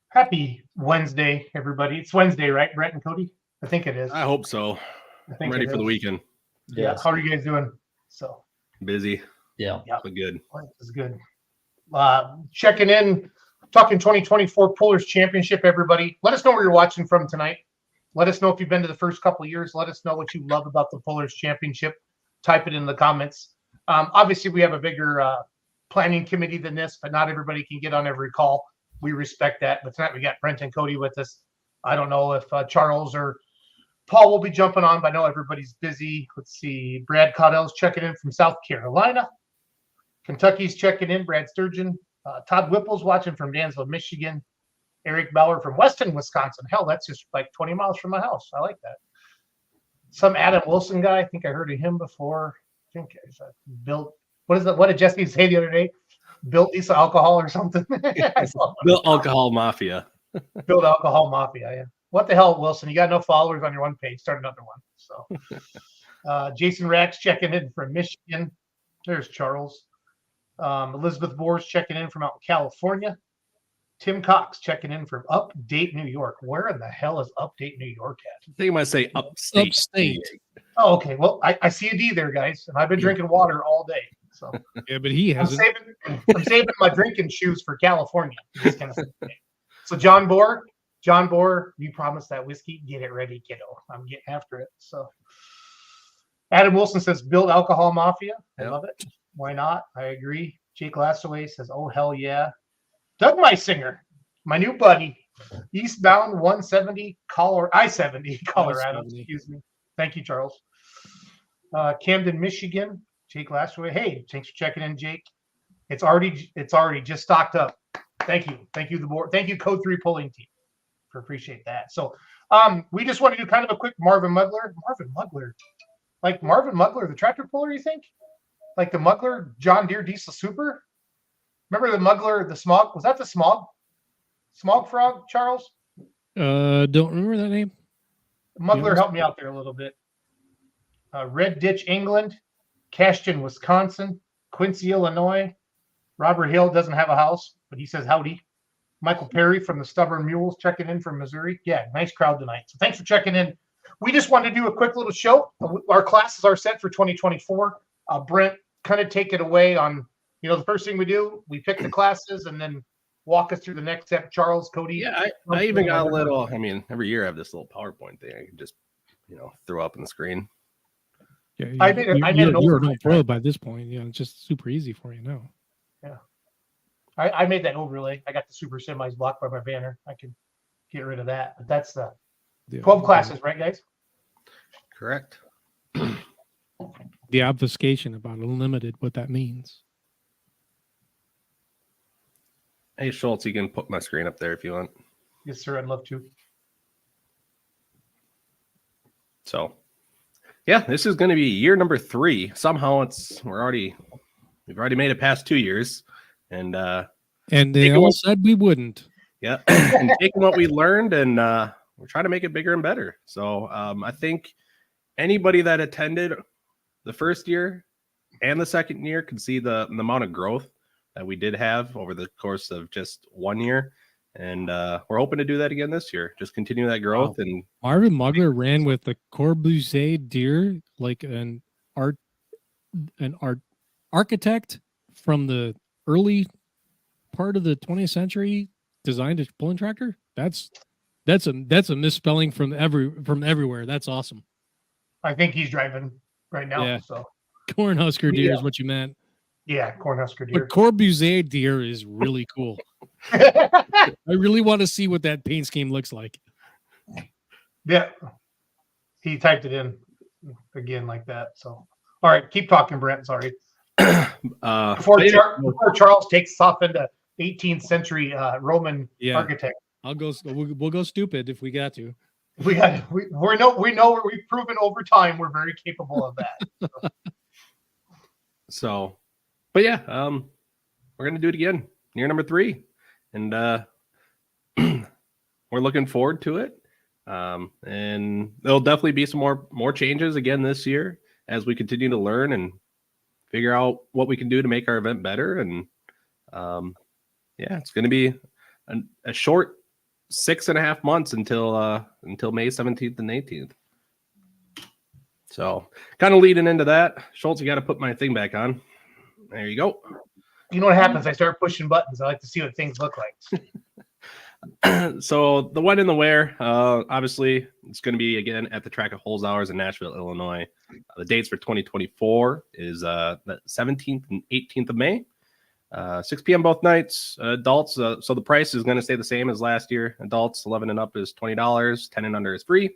Happy Wednesday, everybody. It's Wednesday, right, Brett and Cody? I think it is. I hope so. I'm ready for the weekend. Yeah. How are you guys doing? So busy. Yeah. But good. Life is good. Checking in, talking 2024 Pullers Championship, everybody. Let us know where you're watching from tonight. Let us know if you've been to the first couple of years. Let us know what you love about the Pullers Championship. Type it in the comments. Obviously, we have a bigger planning committee than this, but not everybody can get on every call. We respect that. But tonight we got Brent and Cody with us. I don't know if Charles or Paul will be jumping on, but I know everybody's busy. Let's see. Brad Caudell's checking in from South Carolina. Kentucky's checking in. Brad Sturgeon. Todd Whipple's watching from Dansville, Michigan. Eric Bauer from Weston, Wisconsin. Hell, that's just like 20 miles from my house. I like that. Some Adam Wilson guy. I think I heard of him before. I think Bill. What is that? What did Jesse say the other day? Built Lisa Alcohol or something. Built Alcohol Mafia. Built Alcohol Mafia. Yeah. What the hell, Wilson? You got no followers on your one page. Start another one. So, Jason Rax checking in from Michigan. There's Charles. Elizabeth Boers checking in from out in California. Tim Cox checking in from Update New York. Where in the hell is Update New York at? I think you might say upstate. Oh, okay. Well, I see a D there, guys, and I've been drinking water all day. So yeah, but he hasn't. I'm saving my drinking shoes for California. So John Boer, you promised that whiskey. Get it ready, kiddo. I'm getting after it. So Adam Wilson says, build Alcohol Mafia. I love it. Why not? I agree. Jake Lassaway says, oh, hell yeah. Doug Meisinger, my new buddy, eastbound 170 I-70 Colorado. Excuse me. Thank you, Charles. Camden, Michigan. Jake Lassaway. Hey, thanks for checking in, Jake. It's already just stocked up. Thank you. Thank you, the board. Thank you, Code 3 polling team. Appreciate that. So we just want to do kind of a quick Marvin Mugler. Like Marvin Mugler, the tractor puller, you think? Like the Mugler John Deere Diesel Super? Remember the Mugler, the Smog? Was that the Smog? Smog Frog, Charles? Don't remember that name. Mugler helped me out there a little bit. Red Ditch, England. Cashton, Wisconsin. Quincy, Illinois. Robert Hill doesn't have a house, but he says howdy. Michael Perry from the Stubborn Mules checking in from Missouri. Yeah, nice crowd tonight. So thanks for checking in. We just wanted to do a quick little show. Our classes are set for 2024. Brent, kind of take it away on, the first thing we do, we pick the classes and then walk us through the next step. Charles, Cody. Yeah, I even got a little, every year I have this little PowerPoint thing I can just, throw up on the screen. Yeah, you're no pro by this point. It's just super easy for you now. Yeah. I made that overlay. I got the super semis blocked by my banner. I can get rid of that. But that's the 12 classes, right, guys? Correct. The obfuscation about unlimited, what that means. Hey, Schultz, you can put my screen up there if you want. Yes, sir. I'd love to. So, yeah, this is going to be year number 3. Somehow we've already made it past 2 years. And they all said we wouldn't. Yeah. And taking what we learned and we're trying to make it bigger and better. So I think anybody that attended the first year and the second year can see the amount of growth that we did have over the course of just 1 year. And we're hoping to do that again this year. Just continue that growth. Wow. And Marvin Mugler ran with the Corbusier deer like an architect from the early part of the 20th century designed a pulling tractor? That's a misspelling from everywhere. That's awesome. I think he's driving right now. Yeah. So Cornhusker deer Yeah. is what you meant. yeah, Cornhusker But deer. Corbusier deer is really cool. I really want to see what that paint scheme looks like. Yeah. He typed it in again like that. So all right, keep talking, Brent. Sorry. Before Charles takes us off into 18th century Roman architect. We'll go stupid if we got to. We know we've proven over time we're very capable of that. So, but yeah, we're gonna do it again, year number 3, and we're looking forward to it. And there'll definitely be some more changes again this year as we continue to learn and figure out what we can do to make our event better. And yeah, it's going to be a short 6.5 months until May 17th and 18th. So kind of leading into that, Schultz, you got to put my thing back on. There you go. You know what happens? I start pushing buttons. I like to see what things look like. So the When in the Where, obviously it's going to be again at the Track of Holes Hours in Nashville, Illinois. The dates for 2024 is the 17th and 18th of May, 6 p.m. both nights. Adults, so the price is going to stay the same as last year. Adults 11 and up is $20, 10 and under is free.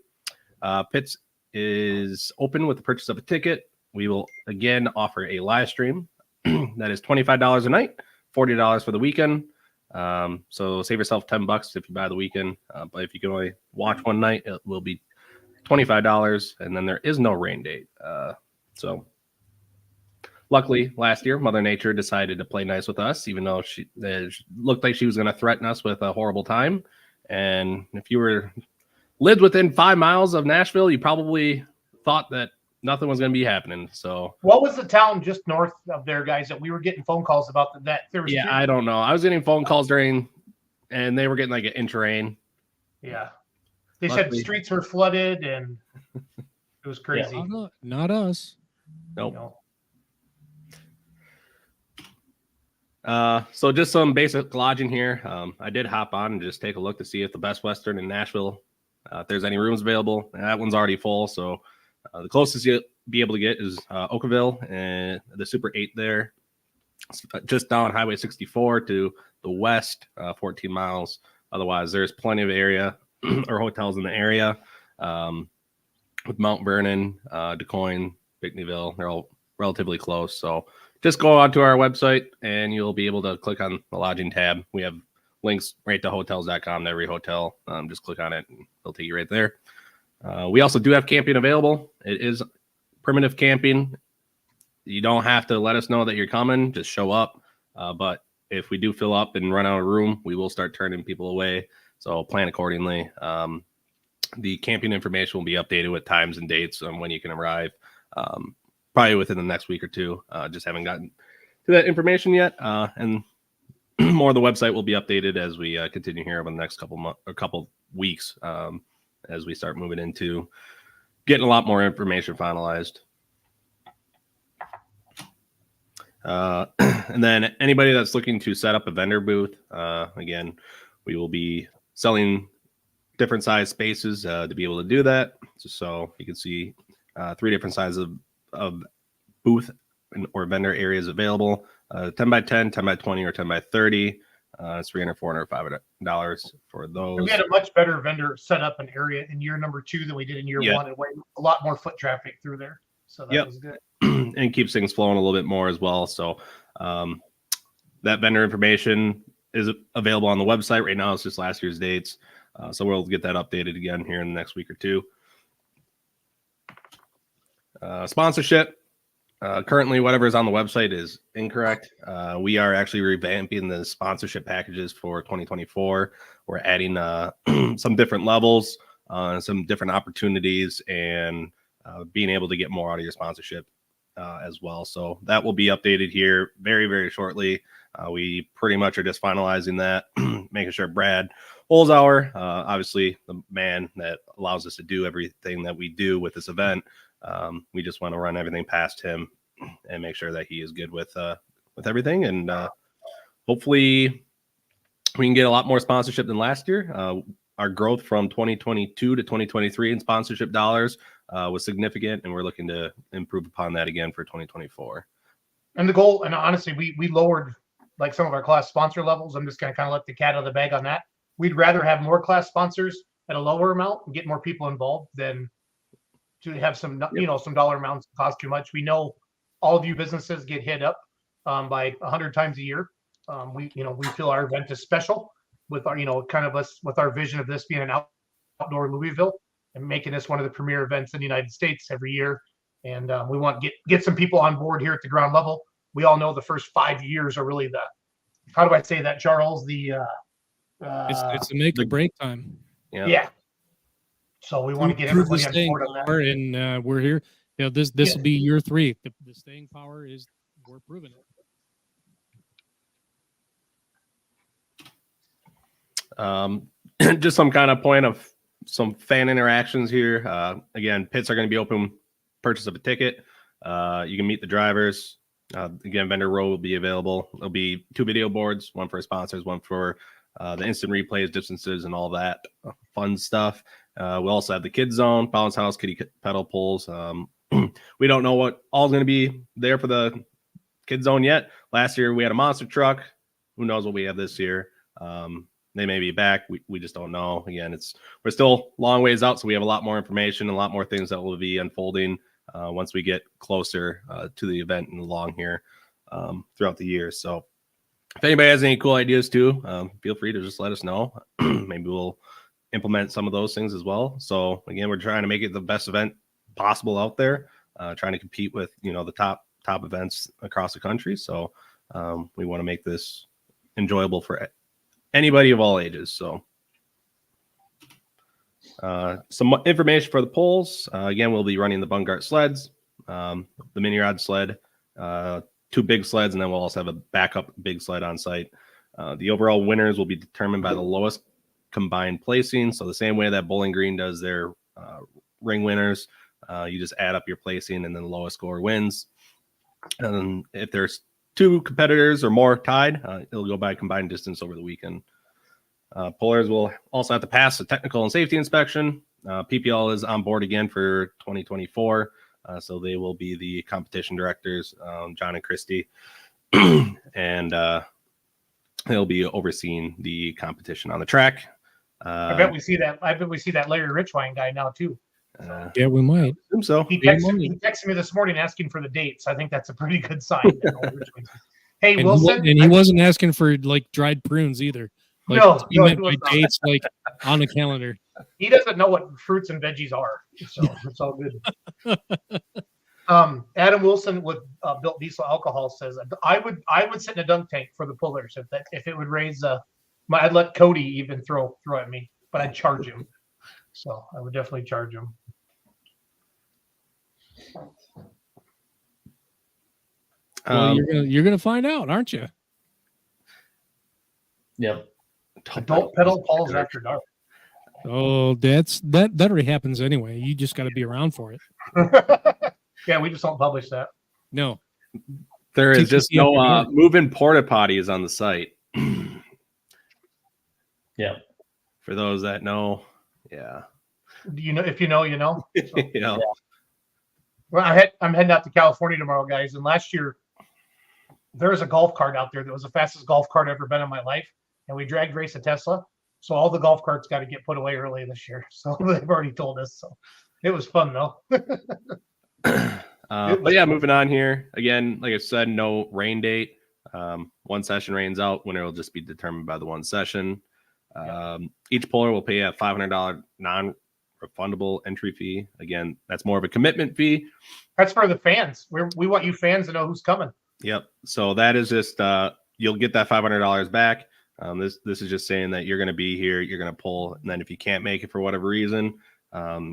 Pits is open with the purchase of a ticket. We will again offer a live stream that is $25 a night, $40 for the weekend. So save yourself $10 if you buy the weekend. But if you can only watch one night, it will be $25, and then there is no rain date. So luckily last year, Mother Nature decided to play nice with us, even though she looked like she was going to threaten us with a horrible time. And if you lived within 5 miles of Nashville, you probably thought that nothing was going to be happening. So what was the town just north of there, guys, that we were getting phone calls about that there was? Yeah, I don't know. I was getting phone calls and they were getting like an inch of rain. Yeah. They said streets were flooded and it was crazy. Yeah, not us. Nope. No. So just some basic lodging here. I did hop on and just take a look to see if the Best Western in Nashville, if there's any rooms available. That one's already full. So the closest you'll be able to get is Oakville and the Super 8 there. Just down Highway 64 to the west, 14 miles. Otherwise, there's plenty of area or hotels in the area with Mount Vernon, DuQuoin, Bickneyville. They're all relatively close. So just go onto our website and you'll be able to click on the lodging tab. We have links right to hotels.com to every hotel. Just click on it and it'll take you right there. We also do have camping available. It is primitive camping. You don't have to let us know that you're coming. Just show up. But if we do fill up and run out of room, we will start turning people away. So plan accordingly. The camping information will be updated with times and dates on when you can arrive. Probably within the next week or two. Just haven't gotten to that information yet. And more of the website will be updated as we continue here over the next couple weeks. As we start moving into getting a lot more information finalized. And then anybody that's looking to set up a vendor booth, again, we will be selling different size spaces to be able to do that. So you can see 3 different sizes of booth or vendor areas available, 10 by 10, 10 by 20, or 10 by 30. It's $300, $400, $500 for those. We had a much better vendor set up an area in year number 2 than we did in year 1. And a lot more foot traffic through there. So that was good. And keeps things flowing a little bit more as well. So that vendor information is available on the website. Right now it's just last year's dates. So we'll get that updated again here in the next week or two. Sponsorship. Currently, whatever is on the website is incorrect. We are actually revamping the sponsorship packages for 2024. We're adding some different levels, some different opportunities, and being able to get more out of your sponsorship as well. So that will be updated here very, very shortly. We pretty much are just finalizing that, making sure Brad Holzhauer, obviously the man that allows us to do everything that we do with this event. We just want to run everything past him and make sure that he is good with everything. And hopefully we can get a lot more sponsorship than last year. Our growth from 2022 to 2023 in sponsorship dollars was significant, and we're looking to improve upon that again for 2024. And the goal, and honestly, we lowered like some of our class sponsor levels. I'm just going to kind of let the cat out of the bag on that. We'd rather have more class sponsors at a lower amount and get more people involved than to have some, some dollar amounts that cost too much. We know all of you businesses get hit up by 100 times a year. We feel our event is special with our, kind of us with our vision of this being an outdoor Louisville and making this one of the premier events in the United States every year. And we want to get some people on board here at the ground level. We all know the first 5 years are really how do I say that, Charles? It's the make or break time. Yeah. So we want to get everybody on board on that. And we're here. This will be year 3. The staying power is we're proving it. Just some kind of point of some fan interactions here. Again, pits are going to be open. Purchase of a ticket. You can meet the drivers. Again, vendor row will be available. There'll be 2 video boards, one for sponsors, one for the instant replays, distances, and all that fun stuff. We also have the kids zone, bounce house, kiddie pedal pulls. We don't know what all is going to be there for the kids zone yet. Last year we had a monster truck. Who knows what we have this year? They may be back. We just don't know. Again, we're still long ways out, so we have a lot more information, a lot more things that will be unfolding once we get closer to the event and along here throughout the year. So if anybody has any cool ideas too, feel free to just let us know. Maybe we'll implement some of those things as well. So again, we're trying to make it the best event possible out there, trying to compete with, the top events across the country. So we want to make this enjoyable for anybody of all ages. So some information for the polls. Again, we'll be running the Bungart sleds, the mini rod sled, 2 big sleds, and then we'll also have a backup big sled on site. The overall winners will be determined by the lowest combined placing. So the same way that Bowling Green does their ring winners, you just add up your placing and then the lowest score wins. And if there's 2 competitors or more tied, it'll go by combined distance over the weekend. Pullers will also have to pass the technical and safety inspection. PPL is on board again for 2024. So they will be the competition directors, John and Christy, and they'll be overseeing the competition on the track. I bet we see that Larry Richwine guy now too. Yeah, we might. I assume so. He texted me this morning asking for the dates. I think that's a pretty good sign. Hey, And Wilson. he wasn't asking for like dried prunes either. Like, No, he no, meant he by was not. dates like on the calendar. He doesn't know what fruits and veggies are, so it's all good. Adam Wilson with Built Diesel Alcohol says I would sit in a dunk tank for the pullers if it would raise I'd let Cody even throw at me, but I'd charge him. So I would definitely charge him. Well, you're gonna find out, aren't you? Yep. Adult pedal pulls after dark. Oh, that already happens anyway. You just got to be around for it. Yeah, we just don't publish that. No, There is just TPC no afternoon. moving porta potties on the site. Yeah. For those that know, yeah. If you know, you know. So. Yeah. Well, I'm heading out to California tomorrow, guys. And last year, there was a golf cart out there that was the fastest golf cart I've ever been in my life. And we dragged race a Tesla. So all the golf carts got to get put away early this year. So they've already told us. So it was fun, though. But yeah, moving on here. Again, like I said, no rain date. One session rains out. Winner will just be determined by the one session. Each puller will pay a $500 non-refundable entry fee. Again, that's more of a commitment fee. That's for the fans. We want you fans to know who's coming. Yep. So that is just you'll get that $500 back. This is just saying that you're going to be here, you're going to pull, and then if you can't make it for whatever reason,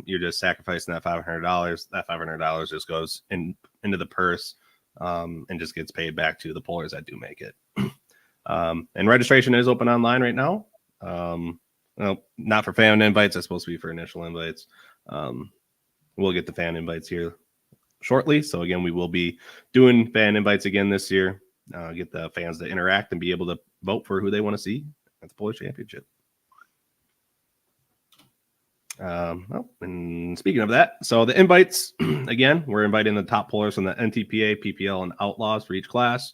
you're just sacrificing that $500. That $500 just goes into the purse and just gets paid back to the pullers that do make it. And registration is open online right now. Well, not for fan invites. That's supposed to be for initial invites. We'll get the fan invites here shortly. So again, we will be doing fan invites again this year. Get the fans to interact and be able to vote for who they want to see at the Puller Championship. And speaking of that, so the invites, again, we're inviting the top pullers from the NTPA, PPL, and Outlaws for each class.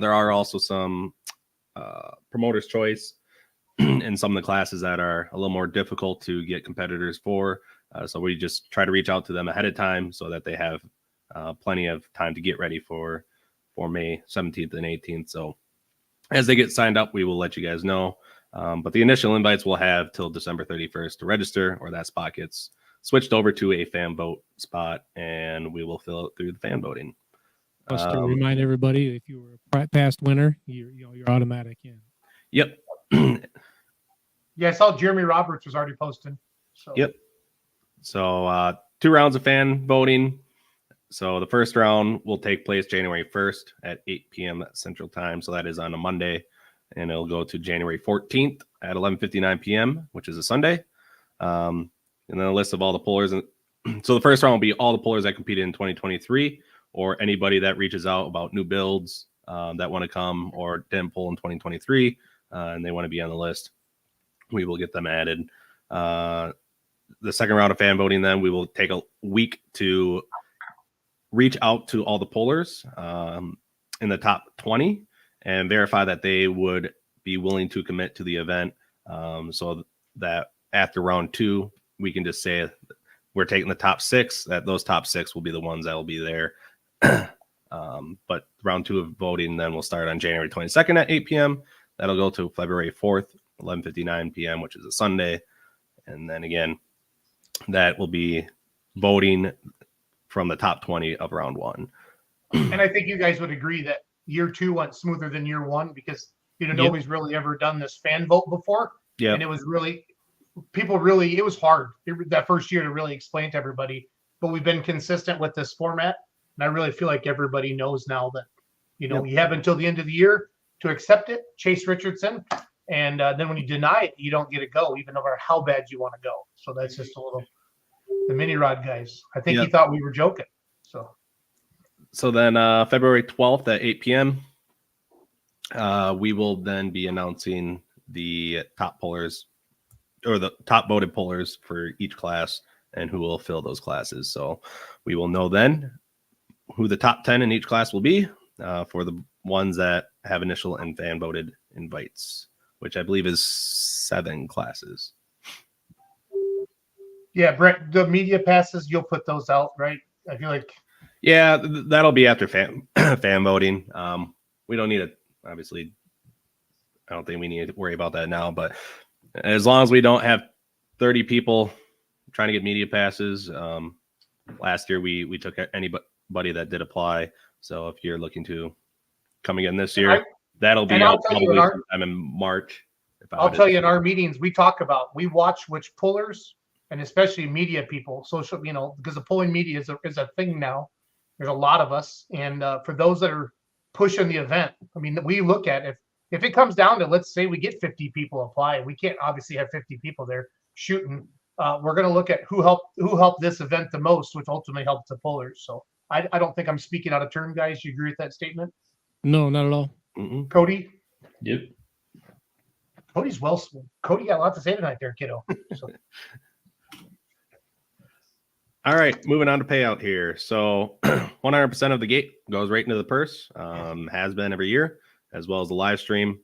There are also some promoter's choice in some of the classes that are a little more difficult to get competitors for. So we just try to reach out to them ahead of time so that they have plenty of time to get ready for May 17th and 18th. So as they get signed up, we will let you guys know. But the initial invites we'll have till December 31st to register, or that spot gets switched over to a fan vote spot, and we will fill it through the fan voting. Just to remind everybody, if you were a past winner, you're automatic in. Yep. Yeah, I saw Jeremy Roberts was already posting. So. Yep. So 2 rounds of fan voting. So the first round will take place January 1st at 8 p.m. Central Time. So that is on a Monday. And it'll go to January 14th at 11:59 p.m., which is a Sunday. And then a list of all the pullers. And so the first round will be all the pullers that competed in 2023, or anybody that reaches out about new builds that want to come or didn't pull in 2023 and they want to be on the list. We will get them added. The second round of fan voting, then we will take a week to reach out to all the pullers in the top 20 and verify that they would be willing to commit to the event, so that after round 2, we can just say we're taking the top 6, that those top 6 will be the ones that will be there. But round 2 of voting then will start on January 22nd at 8 p.m. That'll go to February 4th, 11:59 p.m., which is a Sunday. And then again, that will be voting from the top 20 of round 1. And I think you guys would agree that year 2 went smoother than year 1 because nobody's really ever done this fan vote before. Yeah. And it was really, it was hard that first year to really explain to everybody, but we've been consistent with this format. And I really feel like everybody knows now that, you have until the end of the year to accept it, Chase Richardson. And then when you deny it, you don't get to go, even no matter how bad you want to go. So that's just a little, the mini rod guys. I think he thought we were joking. So then February 12th at 8 p.m., we will then be announcing the top pullers, or the top voted pullers for each class, and who will fill those classes. So we will know then who the top 10 in each class will be for the ones that have initial and fan voted invites, which I believe is 7 classes. Yeah, Brett, the media passes, you'll put those out, right? I feel like. Yeah, that'll be after fan voting. We don't need it, obviously. I don't think we need to worry about that now, but as long as we don't have 30 people trying to get media passes. Last year we took anybody that did apply. So if you're looking to come again this year, that'll be out probably sometime in March. I'll tell you, in our meetings, we watch which pullers, and especially media people, social, because the pulling media is a thing now. There's a lot of us. And for those that are pushing the event, I mean, we look at if it comes down to, let's say we get 50 people apply, we can't obviously have 50 people there shooting. We're going to look at who helped this event the most, which ultimately helped the pullers. So I don't think I'm speaking out of turn, guys. You agree with that statement? No, not at all. Mm-mm. Cody? Yep. Cody got a lot to say tonight there, kiddo. So. All right, moving on to payout here. So 100% of the gate goes right into the purse, has been every year, as well as the live stream.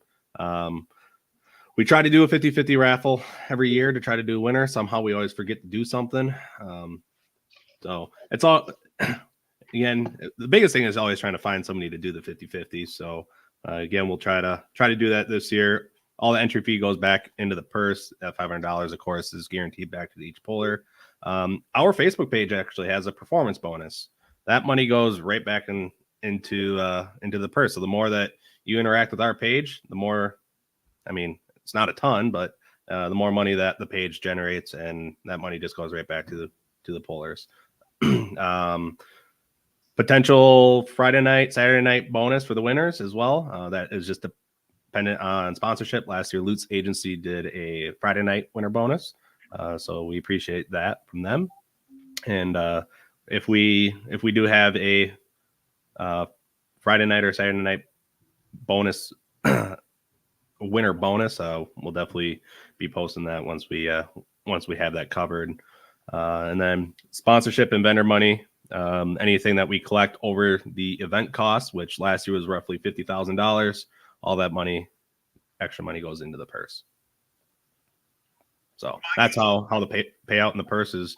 We try to do a 50-50 raffle every year to try to do a winner. Somehow we always forget to do something. So it's all, again, the biggest thing is always trying to find somebody to do the 50-50. So again, we'll try to do that this year. All the entry fee goes back into the purse. That $500, of course, is guaranteed back to each puller. Our Facebook page actually has a performance bonus. That money goes right back into the purse. So the more that you interact with our page, the more, I mean, it's not a ton, but the more money that the page generates, and that money just goes right back to the pullers. Potential Friday night, Saturday night bonus for the winners as well. That is just dependent on sponsorship. Last year, Lutz Agency did a Friday night winner bonus. So we appreciate that from them. And if we do have a Friday night or Saturday night bonus winner bonus. We'll definitely be posting that once we have that covered. And then sponsorship and vendor money. Anything that we collect over the event cost, which last year was roughly $50,000, all that money, extra money, goes into the purse. So that's how the payout in the purse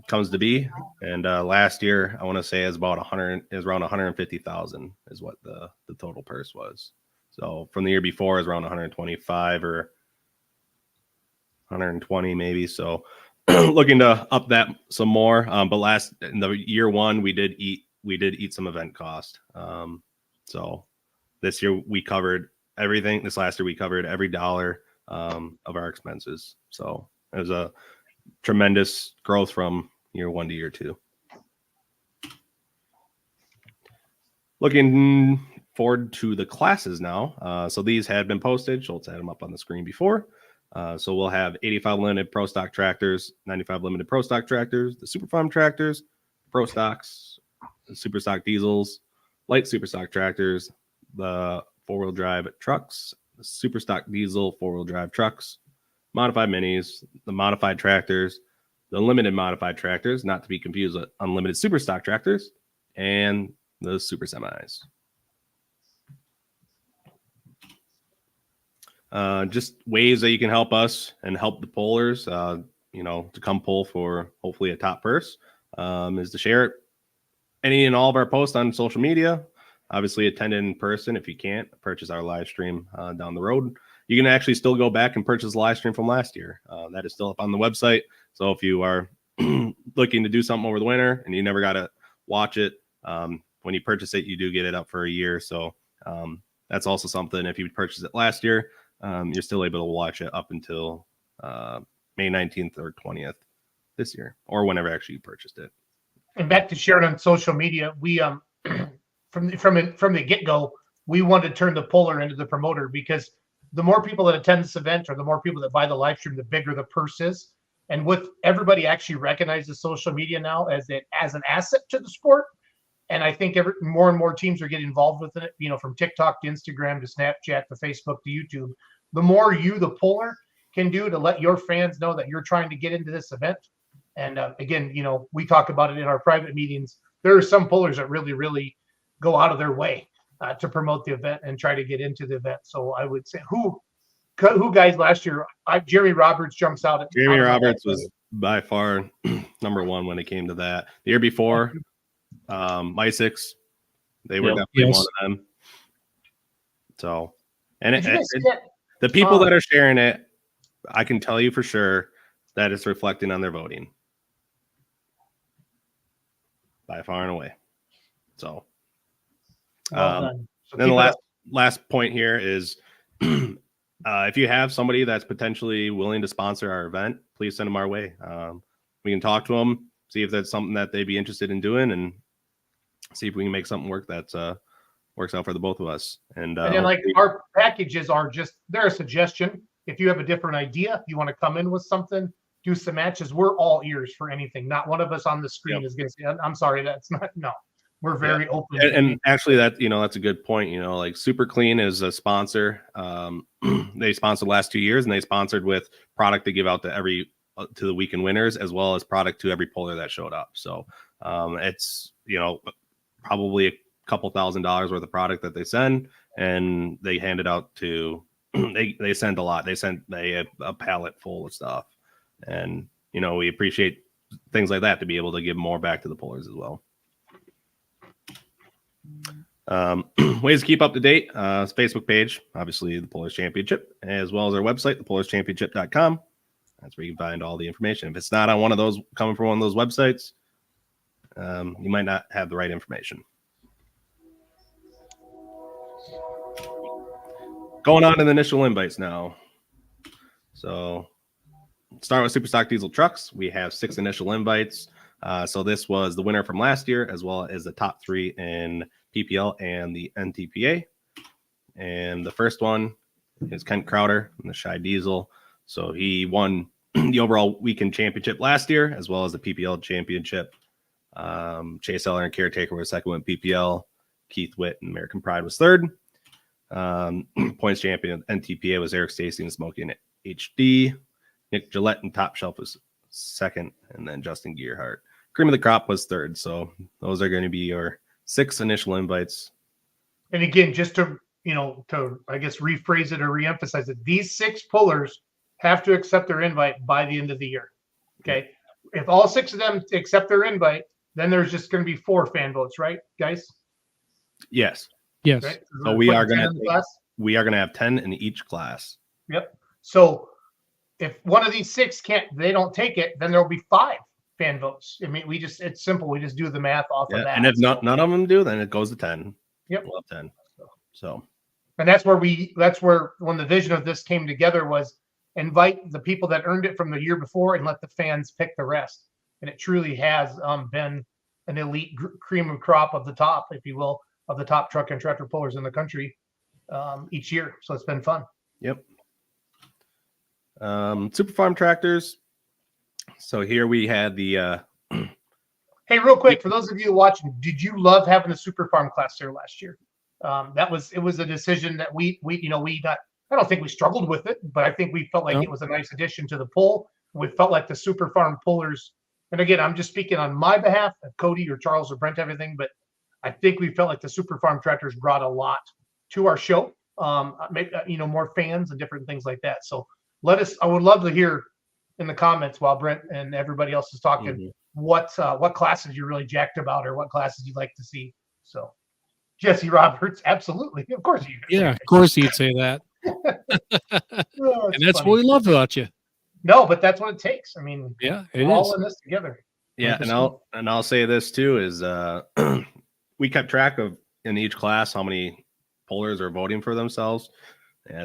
comes to be. And last year, I want to say is around 150,000 is what the total purse was. So from the year before is around 125 or 120 maybe. So looking to up that some more. But in the year one, we did eat some event cost. So this year we covered everything. This last year we covered every dollar of our expenses. So it was a tremendous growth from year one to year two. Looking forward to the classes now. So these had been posted. Schultz had them up on the screen before. So we'll have 85 limited pro stock tractors, 95 limited pro stock tractors, the super farm tractors, pro stocks, the super stock diesels, light super stock tractors, the 4-wheel drive trucks, the super stock diesel 4-wheel drive trucks, modified minis, the modified tractors, the limited modified tractors, not to be confused with unlimited super stock tractors, and the super semis. Just ways that you can help us and help the pollers, to come pull for hopefully a top purse, is to share any and all of our posts on social media. Obviously, attend in person. If you can't, purchase our live stream down the road. You can actually still go back and purchase the live stream from last year. That is still up on the website. So if you are looking to do something over the winter and you never got to watch it, when you purchase it, you do get it up for a year. So that's also something. If you purchased it last year, you're still able to watch it up until May 19th or 20th this year, or whenever actually you purchased it. And back to sharing on social media, we from the get-go, we wanted to turn the poller into the promoter, because the more people that attend this event or the more people that buy the live stream, the bigger the purse is. And with everybody actually recognizes social media now as an asset to the sport. And I think more and more teams are getting involved with it, from TikTok to Instagram to Snapchat to Facebook to YouTube. The more you, the puller, can do to let your fans know that you're trying to get into this event. And again, we talk about it in our private meetings. There are some pullers that really, really go out of their way to promote the event and try to get into the event. So I would say who guys last year, Jeremy Roberts jumps out. Jeremy Roberts was by far number one when it came to that. The year before, Mysics, they were definitely one of them. So, and the people that are sharing it, I can tell you for sure that it's reflecting on their voting by far and away. So, then the last point here is if you have somebody that's potentially willing to sponsor our event, please send them our way. We can talk to them, see if that's something that they'd be interested in doing, and see if we can make something work that works out for the both of us. And then our packages are they're a suggestion. If you have a different idea, you want to come in with something, do some matches, we're all ears for anything. Not one of us on the screen is going to say, I'm sorry, that's not, no. We're very open. And actually that's a good point. Like Super Clean is a sponsor. They sponsored the last 2 years, and they sponsored with product to give out to the weekend winners, as well as product to every puller that showed up. So it's, probably a couple $1,000s worth of product that they send, and they hand it out to, they send a lot. They have a pallet full of stuff. And, we appreciate things like that to be able to give more back to the pullers as well. Ways to keep up to date, Facebook page, obviously the Pullers Championship, as well as our website, thepullerschampionship.com. That's where you can find all the information. If it's not on one of those, coming from one of those websites, you might not have the right information. Going on to the initial invites now. So start with Superstock Diesel trucks. We have 6 initial invites. So this was the winner from last year, as well as the top 3 in PPL and the NTPA. And the first one is Kent Crowder in the Shy Diesel. So he won the overall weekend championship last year, as well as the PPL championship. Chase Eller and Caretaker were second with PPL. Keith Witt and American Pride was third. Points champion NTPA was Eric Stacy and Smokey and HD. Nick Gillette and Top Shelf was second, and then Justin Gearhart. Cream of the crop was third. So those are going to be your 6 initial invites. And again, just to I guess rephrase it or reemphasize it, these 6 pullers have to accept their invite by the end of the year. Okay. If all 6 of them accept their invite, then there's just going to be 4 fan votes, right, guys? Yes. Yes. Right? So we are going to to have 10 in each class. Yep. So if one of these 6 they don't take it, then there'll be 5 fan votes. I mean, it's simple. We just do the math off of that. And if none of them do, then it goes to 10. Yep. We'll have 10. So. And that's where when the vision of this came together was invite the people that earned it from the year before and let the fans pick the rest. And it truly has been an elite cream of crop of the top, if you will, of the top truck and tractor pullers in the country each year. So it's been fun. Yep. Super Farm tractors. So here we had the. Hey, real quick, for those of you watching, did you love having the Super Farm class there last year? It was a decision that we got. I don't think we struggled with it, but I think we felt like it was a nice addition to the pull. We felt like the Super Farm pullers, and again, I'm just speaking on my behalf, Cody or Charles or Brent, everything, but I think we felt like the Super Farm tractors brought a lot to our show. Maybe, more fans and different things like that. So I would love to hear in the comments while Brent and everybody else is talking, what classes you're really jacked about or what classes you'd like to see. So Jesse Roberts, absolutely. Of course you do. Yeah, of course he'd say that. Oh, And that's funny. what we love about you. No, but that's what it takes. I mean, Yeah, we're it all is. in this together. Yeah, and I'll say this too is we kept track of in each class how many pullers are voting for themselves.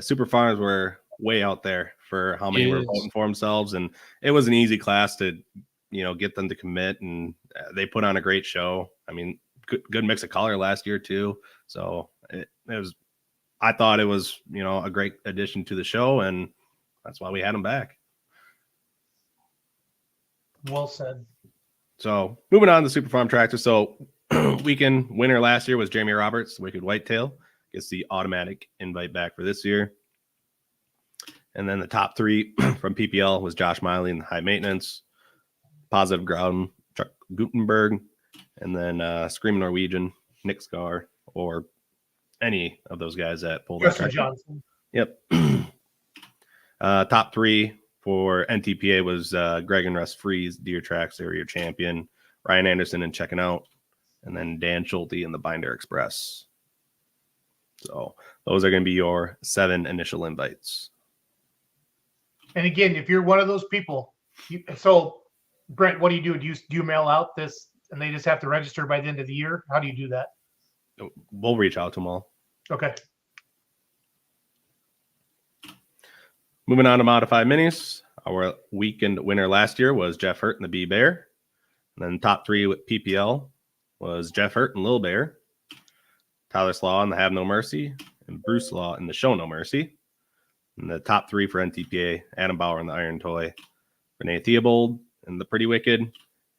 Super Farms were way out there for how many were voting for themselves, and it was an easy class to get them to commit, and they put on a great show. I mean, good mix of color last year too. So it was. I thought it was a great addition to the show, and that's why we had them back. Well said. So moving on to Super Farm tractor. So weekend winner last year was Jeremy Roberts, Wicked Whitetail. Gets the automatic invite back for this year. And then the top 3 from PPL was Josh Miley and High Maintenance, Positive Ground, Chuck Gutenberg, and then Screaming Norwegian, Nick Scar, or any of those guys that pulled Justin Johnson. Yep. Top 3 for NTPA was Greg and Russ Freeze, Deer Tracks area champion, Ryan Anderson and Checking Out, and then Dan Schulte in the Binder Express. So those are going to be your 7 initial invites. And again, if you're one of those people, so Brent, what do you do? Do you mail out this and they just have to register by the end of the year? How do you do that? We'll reach out to them all. Okay. Moving on to Modified Minis. Our weekend winner last year was Jeff Hurt and the Bee Bear. And then top 3 with PPL was Jeff Hurt and Lil Bear, Tyler Slaw and the Have No Mercy, and Bruce Law and the Show No Mercy. And the top 3 for NTPA, Adam Bauer and the Iron Toy, Renee Theobald and the Pretty Wicked,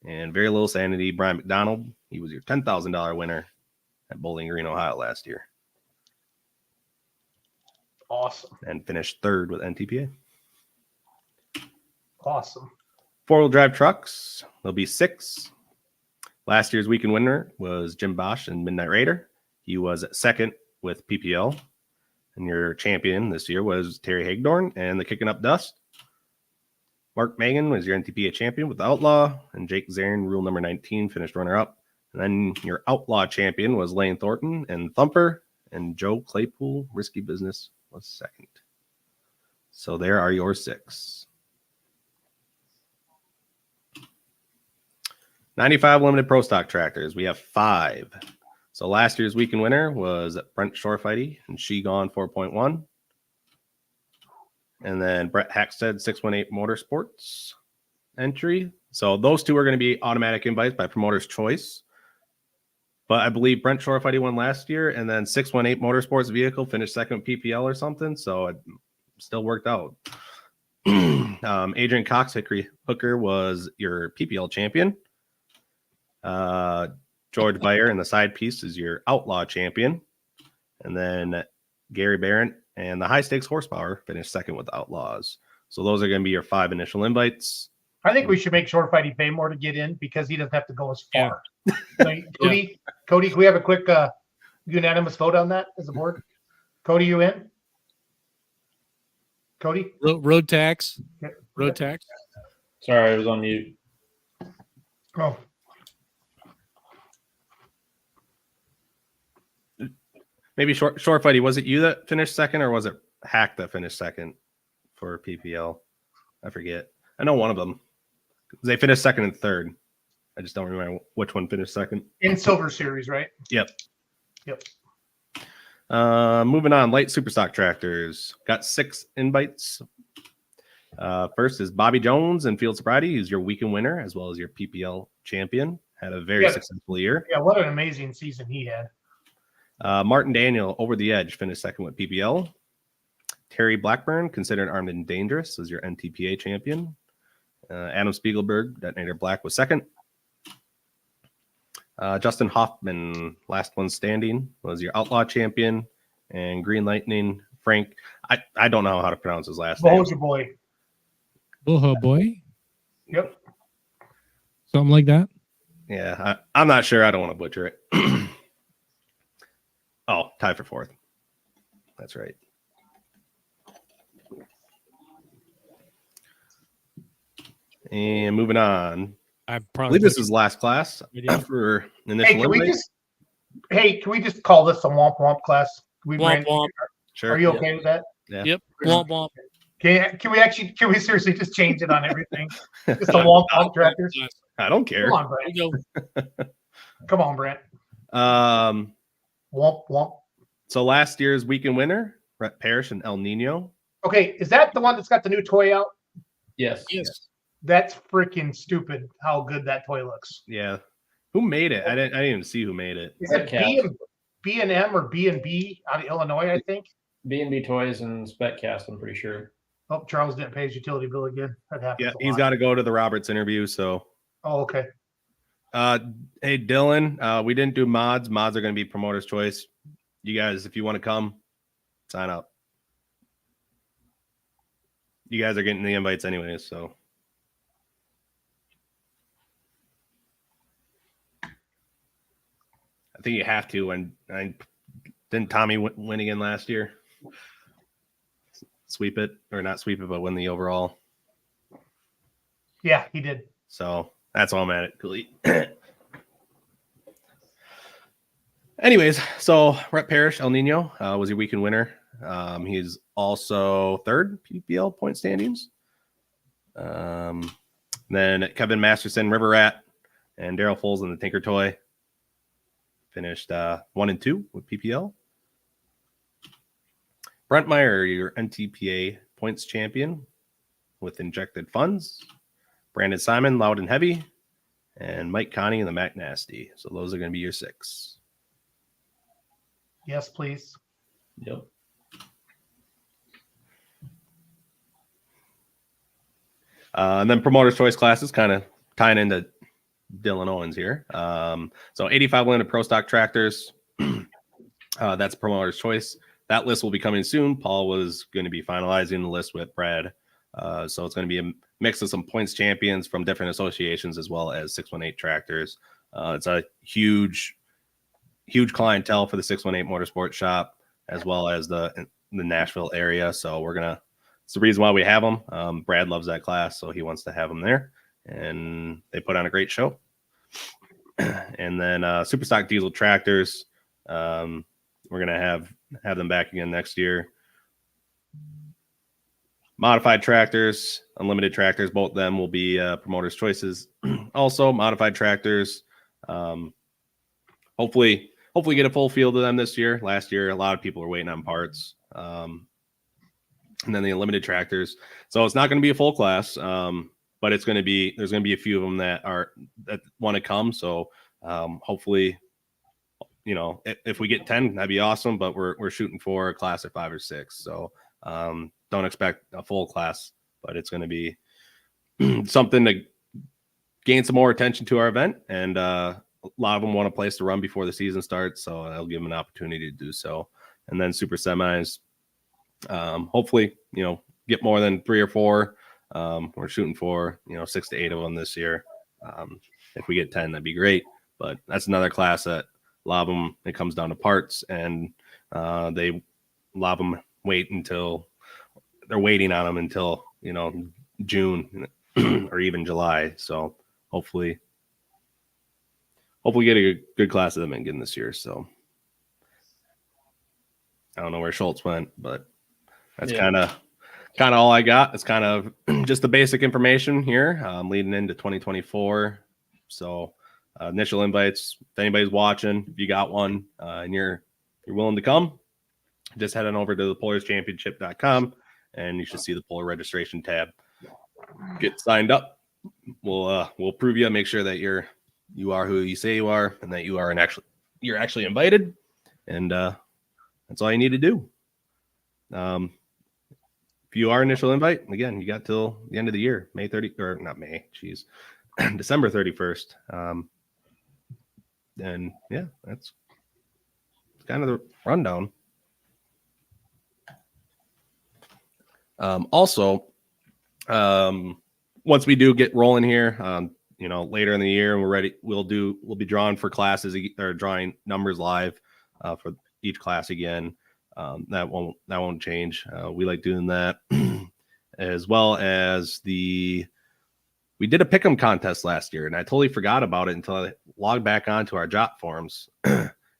and Very Little Sanity, Brian McDonald. He was your $10,000 winner at Bowling Green, Ohio last year. Awesome. And finished 3rd with NTPA. Awesome. 4-wheel drive trucks, there'll be 6. Last year's weekend winner was Jim Bosch and Midnight Raider. He was 2nd with PPL. And your champion this year was Terry Hagdorn and the Kicking Up Dust. Mark Megan was your NTPA champion with the Outlaw. And Jake Zarin, rule number 19, finished runner-up. And then your Outlaw champion was Lane Thornton and Thumper. And Joe Claypool, Risky Business, was 2nd. So there are your 6. 95 limited pro stock tractors. We have 5. So last year's weekend winner was Brent Shorefighty and She Gone 4.1. And then Brett Hackstead 618 Motorsports entry. So those 2 are going to be automatic invites by promoter's choice. But I believe Brent Shorefighty won last year, and then 618 Motorsports vehicle finished 2nd PPL or something. So it still worked out. Adrian Cox Hooker was your PPL champion. George Bayer and the Side Piece is your Outlaw champion. And then Gary Barrett, and the high stakes horsepower finished second with Outlaws. So those are going to be your 5 initial invites. I think we should make Short Fighty pay more to get in because he doesn't have to go as Yeah. far. Like, Cody, can we have a quick unanimous vote on that as a board? Cody, you in? Cody? Road tax. Yep. Road tax. Sorry, I was on mute. Oh, Maybe short fighty. Was it you that finished second, or was it Hack that finished second for PPL? I forget. I know one of them. They finished second and third. I just don't remember which one finished second. in Silver Series, right? Yep. Yep. Moving on, light superstock tractors got 6 invites. First is Bobby Jones and Field Sobriety, who's your weekend winner as well as your PPL champion. Had a very successful year. Yeah, what an amazing season he had. Martin Daniel, Over the Edge, finished second with PPL. Terry Blackburn, considered armed and dangerous, was your NTPA champion. Adam Spiegelberg, Detonator Black, was second. Justin Hoffman, last one standing, was your Outlaw champion. And Green Lightning, Frank, I don't know how to pronounce his last name. Boja Boy. Oh boy. Yep. Something like that. Yeah, I'm not sure. I don't want to butcher it. Oh, tied for 4th. That's right. And moving on. I I probably believe this is last class Yeah. for Hey, initial can we invite. can we just call this a womp womp class? Womp womp. Sure. Are you okay with that? Yep. Womp womp. Can we seriously just change it on everything? Just a womp womp tractor. I don't care. Come on, Brent. There you go. Come on, Brent. Um, Womp womp. so last year's weekend winner, Rhett Parrish and El Nino. Okay, is that the one that's got the new toy out? Yes. Yes. That's freaking stupid how good that toy looks. Yeah. Who made it? I didn't even see who made it. Is it Speccast. B and M or B and B out of Illinois, I think? B&B Toys and Speccast, I'm pretty sure. Oh, Charles didn't pay his utility bill again. That happens. Yeah, a he's lot. got to go to the Roberts interview. So, Oh, okay. hey Dylan, we didn't do mods. Mods are going to be promoter's choice. You guys, if you want to come, sign up. You guys are getting the invites anyways, so. I think you have to. And didn't Tommy win again last year? Sweep it, or not sweep it, but win the overall. Yeah, he did. So that's all I'm at it. Delete. Anyways, so Rhett Parrish, El Nino, was your weekend winner. He's also 3rd PPL point standings. Then Kevin Masterson, River Rat, and Daryl Foles in the Tinker Toy finished 1 and 2 with PPL. Brent Meyer, your NTPA points champion with Injected Funds. Brandon Simon, Loud and Heavy, and Mike Connie in the Mac Nasty. So those are going to be your 6. Yes, please. Yep. And then promoter's choice classes, kind of tying into Dylan Owens here. So 85 Limited Pro Stock Tractors. That's promoter's choice. That list will be coming soon. Paul was going to be finalizing the list with Brad. So it's going to be a mix of some points champions from different associations as well as 618 tractors. It's a huge clientele for the 618 Motorsports Shop as well as the Nashville area. So it's the reason why we have them. Brad loves that class, so he wants to have them there. And they put on a great show. And then Superstock Diesel Tractors. We're going to have them back again next year. Modified tractors, unlimited tractors, both of them will be promoters' choices. Also, modified tractors. Hopefully get a full field of them this year. Last year, a lot of people were waiting on parts. And then the unlimited tractors. So it's not going to be a full class, but there's going to be a few of them that want to come. So hopefully, if we get 10, that'd be awesome. But we're shooting for a class of 5 or 6. So don't expect a full class, but it's going to be something to gain some more attention to our event. And a lot of them want a place to run before the season starts, so I'll give them an opportunity to do so. and then super semis. Hopefully, get more than 3 or 4. We're shooting for 6 to 8 of them this year. If we get 10, that'd be great. But that's another class that a lot of them, it comes down to parts, and they a lot of them they're waiting on them until June or even July. So hopefully get a good class of them again this year. So I don't know where Schultz went, but that's kind of all I got. It's kind of just the basic information here leading into 2024. So initial invites, if anybody's watching, if you got one and you're willing to come, just head on over to the PolarsChampionship.com and you should see the Polar registration tab. Get signed up. We'll prove you, make sure that you are who you say you are, and that you're actually invited. And that's all you need to do. If you are initial invite, again, you got till the end of the year, December 31st. And yeah, that's kind of the rundown. Also, once we do get rolling here, later in the year and we're ready, we'll be drawing for classes or drawing numbers live for each class again. That won't change. We like doing that as well as we did a pick'em contest last year, and I totally forgot about it until I logged back onto our Jot forums.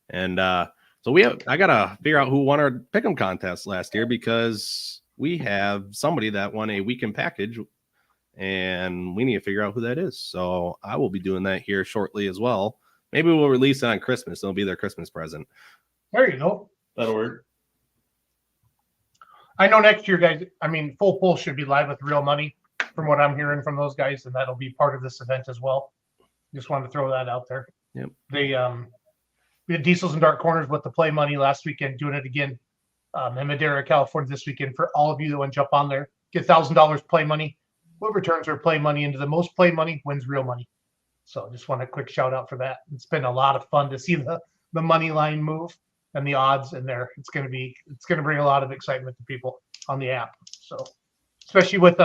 And so I gotta figure out who won our pick'em contest last year, because we have somebody that won a weekend package, and we need to figure out who that is. So I will be doing that here shortly as well. Maybe we'll release it on Christmas. It'll be their Christmas present. There you go. That'll work. I know next year, guys, Full Pull should be live with real money from what I'm hearing from those guys, and that'll be part of this event as well. Just wanted to throw that out there. Yep. We had Diesels and Dark Corners with the play money last weekend, doing it again in Madera, California this weekend. For all of you that want to jump on there, get $1,000 play money. Whoever turns their play money into the most play money wins real money. So just want a quick shout out for that. It's been a lot of fun to see the money line move and the odds in there. It's going to bring a lot of excitement to people on the app. So especially with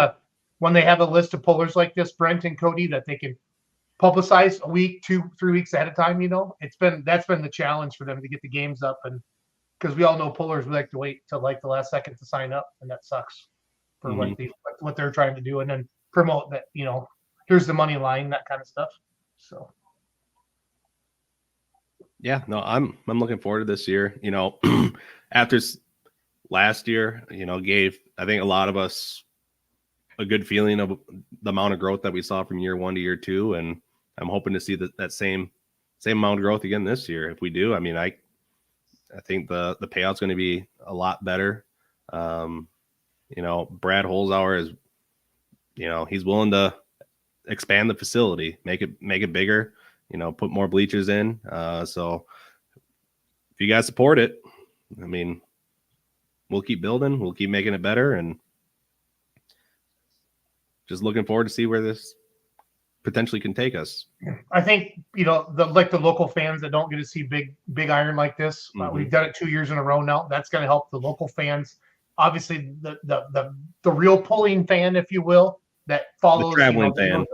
when they have a list of pullers like this, Brent and Cody, that they can publicize a week, 2-3 weeks ahead of time. That's been the challenge for them to get the games up, and because we all know pullers like to wait till like the last second to sign up, and that sucks for what they're trying to do, and then promote that here's the money line, that kind of stuff. So yeah, no, I'm looking forward to this year. After last year, gave, I think, a lot of us a good feeling of the amount of growth that we saw from year 1 to year 2, and I'm hoping to see that same amount of growth again this year. If we do, I think the payout's going to be a lot better. Brad Holzhauer is, he's willing to expand the facility, make it bigger, put more bleachers in. So if you guys support it, we'll keep building, we'll keep making it better, and just looking forward to see where this potentially can take us. I think the local fans that don't get to see big iron like this. We've done it 2 years in a row now. That's going to help the local fans. Obviously, the real pulling fan, if you will, that follows the traveling fan.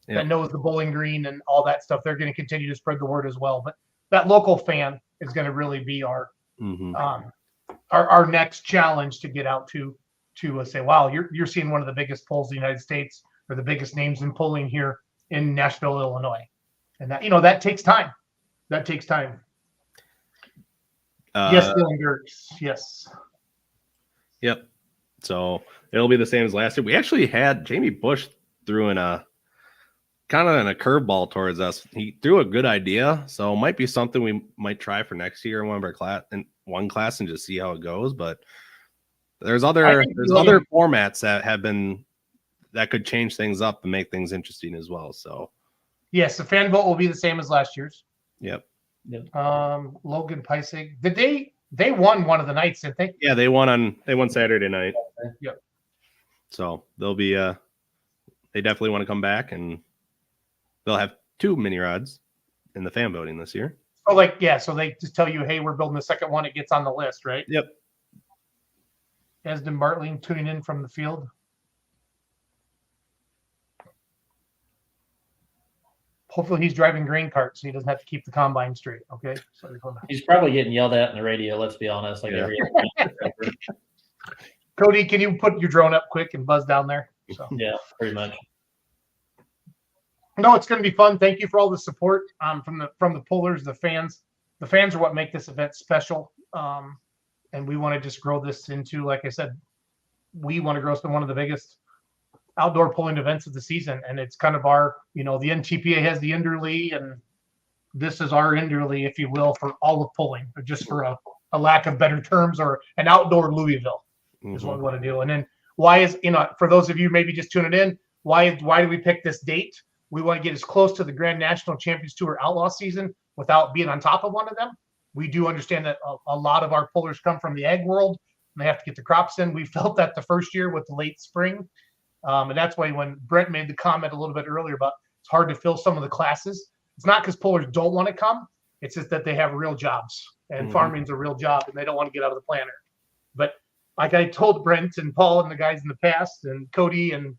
That knows the Bowling Green and all that stuff. They're going to continue to spread the word as well. But that local fan is going to really be our next challenge to get out to say, wow, you're seeing one of the biggest polls in the United States, or the biggest names in polling here in Nashville, Illinois. And that takes time. That takes time. Yes, Dylan Gertz. Yes. Yep. So it'll be the same as last year. We actually had Jamie Bush threw in a curveball towards us. He threw a good idea, so it might be something we might try for next year in one of our class and just see how it goes. But there's other formats that could change things up and make things interesting as well. So yes, the fan vote will be the same as last year's. Yep. Logan Peisig, they won one of the nights, didn't they? Yeah, they won Saturday night. Yep. So they'll be they definitely want to come back, and they'll have 2 mini rods in the fan voting this year. Oh, like, yeah, so they just tell you, hey, we're building the second one. It gets on the list, right? Yep. Esden Bartling tuning in from the field. Hopefully he's driving grain carts so he doesn't have to keep the combine straight. Okay. So He's probably getting yelled at in the radio. Let's be honest. Like Yeah. every Cody, can you put your drone up quick and buzz down there? So yeah, pretty much. no, it's going to be fun. Thank you for all the support from the pullers, the fans. The fans are what make this event special. And we want to just grow this into, like I said, we want to grow to one of the biggest outdoor pulling events of the season. And it's kind of our, the NTPA has the Enderley, and this is our Enderley, if you will, for all of pulling, or just for a lack of better terms, or an outdoor Louisville is what we want to do. And then why is, for those of you maybe just tuning in, why do we pick this date? We want to get as close to the Grand National Champions Tour Outlaw season without being on top of one of them. We do understand that a lot of our pullers come from the ag world, and they have to get the crops in. We felt that the first year with the late spring. And that's why when Brent made the comment a little bit earlier about it's hard to fill some of the classes, it's not because pullers don't want to come. It's just that they have real jobs, and farming's a real job, and they don't want to get out of the planter. But like I told Brent and Paul and the guys in the past, and Cody and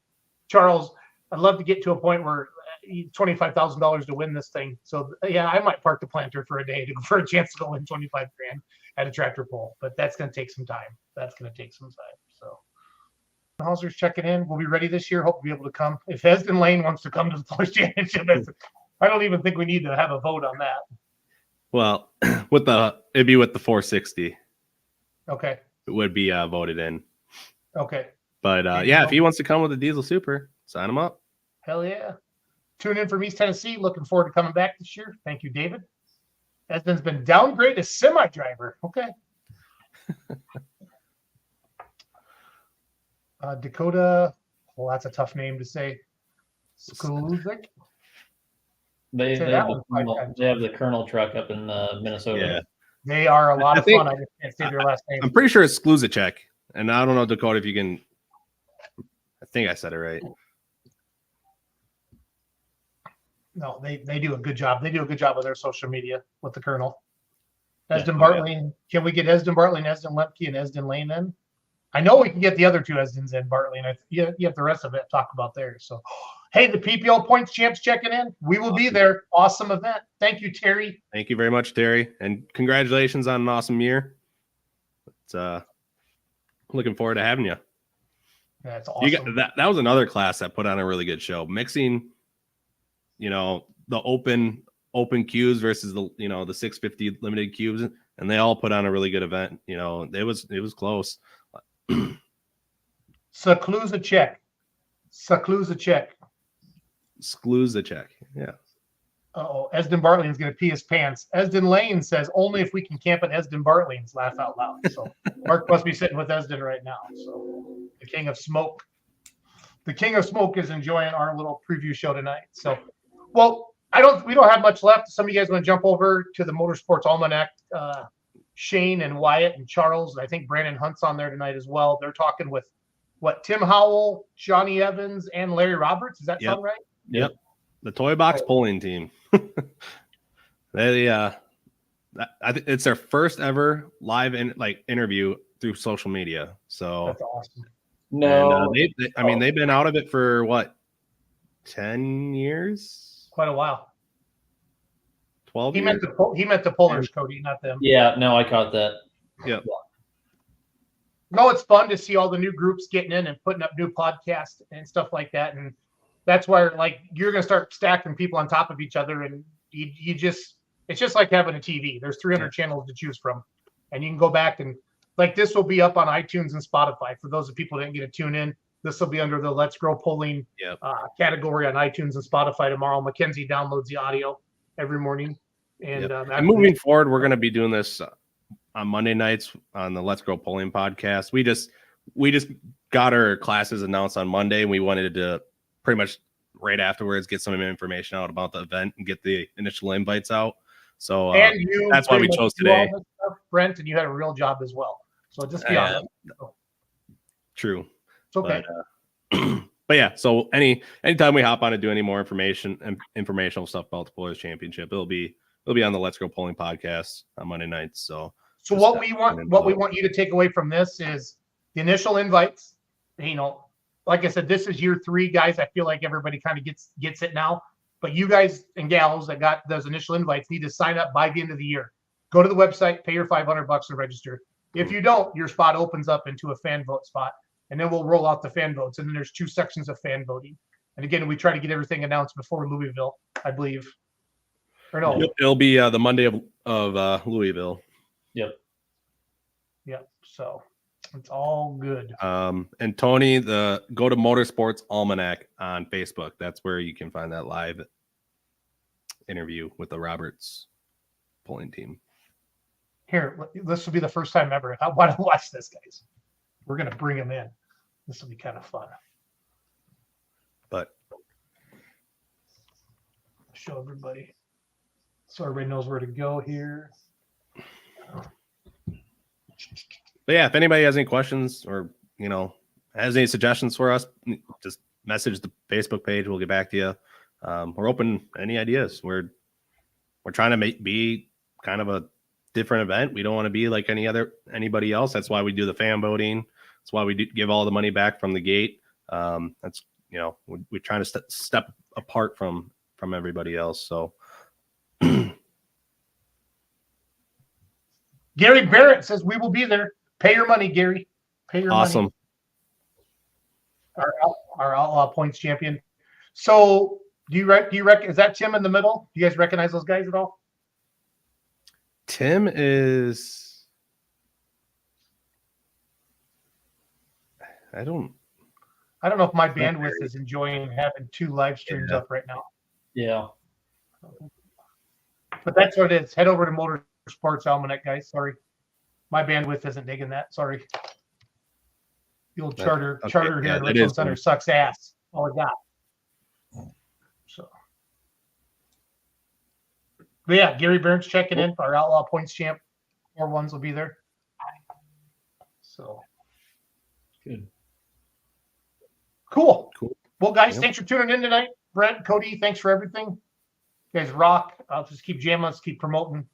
Charles, I'd love to get to a point where $25,000 to win this thing. So yeah, I might park the planter for a day for a chance to go win 25 grand at a tractor pull, but that's going to take some time. So Hauser's checking in. We'll be ready this year. Hope to be able to come. If Esden Lane wants to come to the Pullers Championship, I don't even think we need to have a vote on that. Well, it'd be with the 460. Okay. It would be voted in. Okay. But yeah, if he wants to come with a diesel super, sign him up. Hell yeah. Tune in from East Tennessee. Looking forward to coming back this year. Thank you, David. Esden's been downgraded as semi-driver. Okay. Dakota. Well, that's a tough name to say. Skluzik. They Say have that one 5 times. they have the Colonel truck up in Minnesota. Yeah. They are a lot I of think- fun. I just can't say their last name. I'm pretty sure it's Skluzacek. And I don't know, Dakota, if you can. I think I said it right. No, they do a good job. They do a good job with their social media with the Colonel. Yeah. Esden Bartling. Can we get Esden Bartling, Esden Lemke, and Esden Lane in? I know we can get the other two Esdens in, Bartling. You have the rest of it talk about theirs. So, hey, the PPL Points Champs checking in. We will be there. Awesome event. Thank you, Terry. Thank you very much, Terry. And congratulations on an awesome year. It's looking forward to having you. That's awesome. That was another class that put on a really good show. Mixing, the open cubes versus the 650 limited cubes, and they all put on a really good event. It was close. Skluzacek. Skluzacek. Yeah. Oh, Esden Bartling's going to pee his pants. Esden Lane says, only if we can camp at Esden Bartling's. Laugh out loud. So Mark must be sitting with Esden right now. So the King of Smoke. The King of Smoke is enjoying our little preview show tonight. So, well, we don't have much left. Some of you guys want to jump over to the Motorsports Almanac. Shane and Wyatt and Charles. I think Brandon Hunt's on there tonight as well. They're talking with Tim Howell, Johnny Evans, and Larry Roberts. Does that sound right? Yep. The Toy Box Pulling Team. I think it's their first ever live interview through social media. So That's awesome. No, and they've been out of it for what, 10 years, Quite a while. 12 He years. meant the pullers, Cody, not them. yeah, no, I caught that. No, it's fun to see all the new groups getting in and putting up new podcasts and stuff like that. And that's where you're going to start stacking people on top of each other. And it's just like having a TV. There's 300 channels to choose from, and you can go back and this will be up on iTunes and Spotify. For those of people that didn't get to tune in, this will be under the Let's Grow Pulling category on iTunes and Spotify tomorrow. Mackenzie downloads the audio every morning. And, and moving forward, we're going to be doing this on Monday nights on the Let's Grow Pulling podcast. We just got our classes announced on Monday, and we wanted to pretty much right afterwards get some information out about the event and get the initial invites out. So that's why we chose today. Stuff, Brent, and you had a real job as well. So just be honest. True. It's okay. But yeah, so anytime we hop on to do any more informational stuff about the Pullers Championship, it'll be it'll be on the Let's Go Polling podcast on Monday nights. So just, what we want you to take away from this is the initial invites. You know, like I said, this is year 3, guys. I feel like everybody kind of gets it now. But you guys and gals that got those initial invites need to sign up by the end of the year. Go to the website, pay your $500 and register. If you don't, your spot opens up into a fan vote spot, and then we'll roll out the fan votes. And then there's 2 sections of fan voting. And again, we try to get everything announced before Louisville, I believe. Or no? It'll be the Monday of Louisville. Yep. So it's all good. And Tony, go to Motorsports Almanac on Facebook. That's where you can find that live interview with the Roberts polling team. Here, this will be the first time ever. I want to watch this, guys. We're going to bring him in. This will be kind of fun. But show everybody so everybody knows where to go here. But yeah, if anybody has any questions or, you know, has any suggestions for us, just message the Facebook page. We'll get back to you. We're open to any ideas. We're trying to be kind of a different event. We don't want to be like anybody else. That's why we do the fan voting. That's why we give all the money back from the gate. That's, you know, we're trying to step apart from everybody else. So Gary Barrett says we will be there. Pay your money, Gary. Pay your awesome. money. Our Outlaw Points champion. So do you reckon, is that Tim in the middle? Do you guys recognize those guys at all? Tim is, I don't know if my bandwidth is enjoying having 2 live streams up right now. Yeah. But that's what it is. Head over to Motorsports Almanac, guys. Sorry. My bandwidth isn't digging that. Sorry. The old charter here in Richland Center sucks ass. All I got. So. But yeah, Gary Burns checking in. Our Outlaw Points champ. 4-1s will be there. So. Good. Cool. Well, guys, Yep. thanks for tuning in tonight. Brent, Cody, thanks for everything. You guys rock. I'll just keep jamming. Let's keep promoting.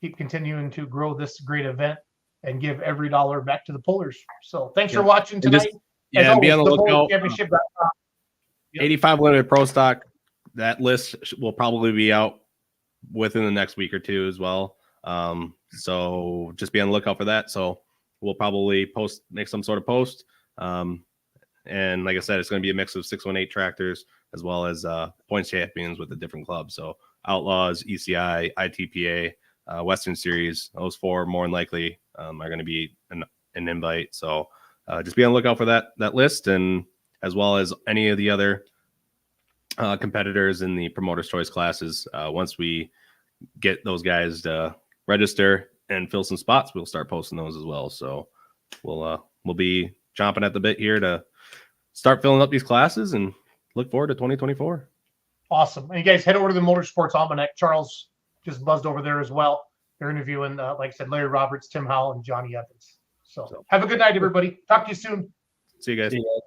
Keep continuing to grow this great event and give every dollar back to the pullers. So thanks for watching tonight. And be on the lookout. Championship. 85 Limited Pro Stock. That list will probably be out within the next week or 2 as well. So just be on the lookout for that. So we'll probably make some sort of post. And like I said, it's going to be a mix of 618 tractors as well as points champions with the different clubs. So Outlaws, ECI, ITPA, Western Series, those 4 more than likely are going to be an invite. So just be on the lookout for that list, and as well as any of the other competitors in the Promoter's Choice classes. Once we get those guys to register and fill some spots, we'll start posting those as well. So we'll be chomping at the bit here to start filling up these classes and look forward to 2024. Awesome. And you guys head over to the Motorsports Almanac. Charles just buzzed over there as well. They're interviewing, like I said, Larry Roberts, Tim Howell, and Johnny Evans. So have a good night, everybody. Talk to you soon. See you guys. See you guys.